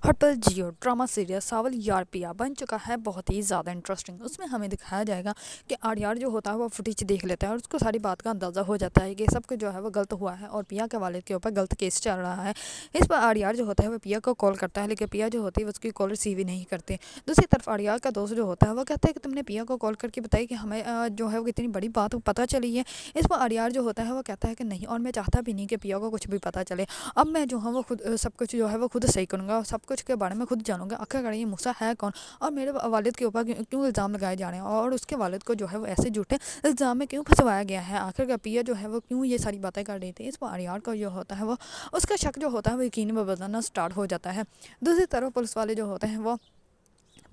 Hot पर जियो drama serial सावल यार पिया बन चुका है बहुत ही ज़्यादा इंटरेस्टिंग। उसमें हमें दिखाया जाएगा कि आर्यार जो होता है वो फुटेज देख लेता है और उसको सारी बात का अंदाज़ा हो जाता है कि सब कुछ जो है वो गलत हुआ है और पिया के वालिद के ऊपर गलत केस चल रहा है। इस पर आर्यार जो होता है वो पिया को कॉल करता है, लेकिन पिया जो होती है उसकी कॉल रिसीव ही नहीं करती। दूसरी तरफ आर्यार का दोस्त जो होता है वो कहता है कि तुमने पिया को कॉल करके बताई कि हमें जो है वो कितनी बड़ी बात पता चली है। इस पर आर्यार जो होता है वो कहता है कि नहीं, और मैं चाहता भी नहीं कि पिया को कुछ भी पता चले। अब मैं जो हूँ वो खुद सब कुछ जो है वो खुद सही करूँगा और सब कुछ के बारे में खुद जानूंगा आखिरकार ये मूसा है कौन और मेरे वालिद के ऊपर क्यों इल्ज़ाम लगाए जा रहे हैं और उसके वालिद को जो है वो ऐसे झूठे इल्ज़ाम में क्यों फंसवाया गया है। आखिरकार पिया जो है वो क्यों ये सारी बातें कर रही थी। इस पर आर्यार को जो होता है वो उसका शक जो होता है वो यकीन में बदलना स्टार्ट हो जाता है। दूसरी तरफ पुलिस वाले जो होते हैं वो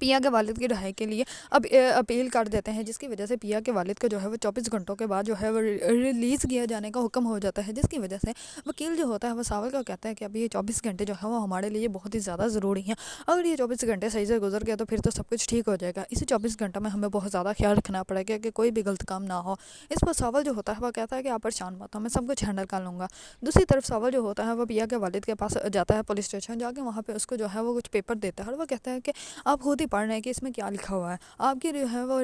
पिया के वालिद की रिहाई के लिए अब अपील कर देते हैं, जिसकी वजह से पिया के वालिद को जो है वो 24 घंटों के बाद जो है वो रिलीज़ किया जाने का हुक्म हो जाता है। जिसकी वजह से वकील जो होता है वो सावल को कहता है कि अभी ये 24 घंटे जो है वो हमारे लिए बहुत ही ज़्यादा ज़रूरी हैं। अगर ये 24 घंटे सही से गुजर गया तो फिर तो सब कुछ ठीक हो जाएगा। इसी 24 घंटों में हमें बहुत ज़्यादा ख्याल रखना पड़ेगा कि कोई भी गलत काम ना हो। इस पर सावल जो होता है वो कहता है कि आप परेशान मत हो, मैं सब कुछ हैंडल कर लूँगा। दूसरी तरफ सावल जो होता है वो पिया के वालिद के पास जाता है पुलिस स्टेशन, जाके वहाँ पे उसको जो है वो कुछ पेपर देता है और वो कहता है कि आप खुद ही पढ़ रहे हैं कि इसमें क्या लिखा हुआ है, आपकी जो है वो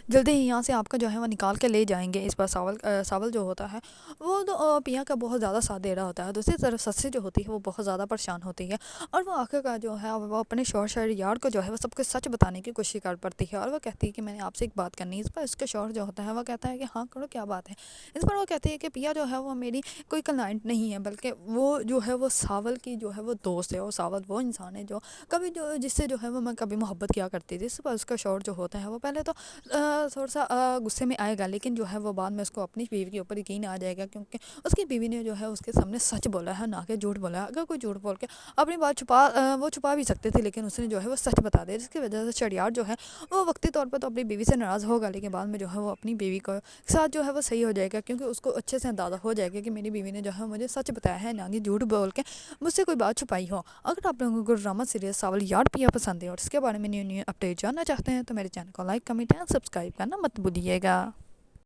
जल्दी ही यहाँ से आपका जो है वो निकाल के ले जाएंगे। इस पर सावल जो होता है वो तो पिया का बहुत ज़्यादा साथ दे रहा होता है। दूसरी तरफ सस्सी जो होती है वो बहुत ज़्यादा परेशान होती है और वो आखिरकार जो है वो अपने शौहर यार को जो है वो सब कुछ सच बताने की कोशिश कर पड़ती है और वो कहती है कि मैंने आपसे एक बात करनी है। इस पर उसके शौहर जो होता है वो कहता है कि हाँ करो, क्या बात है। इस पर वो कहती है कि पिया जो है वो मेरी कोई क्लाइंट नहीं है, बल्कि वो जो है वो सावल की जो है वो दोस्त है और सावल वो इंसान है जो कभी जो जिससे जो है वो मैं कभी मोहब्बत किया करती थी। इस पर उसका शौहर जो होता है वो पहले तो थोड़ा सा गुस्से में आएगा, लेकिन जो है वो बाद में उसको अपनी बीवी के ऊपर यकीन आ जाएगा, क्योंकि उसकी बीवी ने जो है उसके सामने सच बोला है, ना कि झूठ बोला है। अगर कोई झूठ बोल के अपनी बात वो छुपा भी सकते थे, लेकिन उसने जो है वो सच बता दिया, जिसकी वजह से शरियार जो है वो वक्ती तौर पर तो अपनी बीवी से नाराज़ होगा, लेकिन बाद में जो है वो अपनी बीवी को साथ जो है वो सही हो जाएगा, क्योंकि उसको अच्छे से अंदाज़ा हो जाएगा कि मेरी बीवी ने जो है मुझे सच बताया है, ना कि झूठ बोल के मुझसे कोई बात छुपाई हो। अगर आप लोगों को ड्रामा सीरियल सावल यार पिया पसंद है और इसके बारे में न्यू न्यू अपडेट जानना चाहते हैं तो मेरे चैनल को लाइक, कमेंट एंड सब्सक्राइब करना मत भूलिएगा।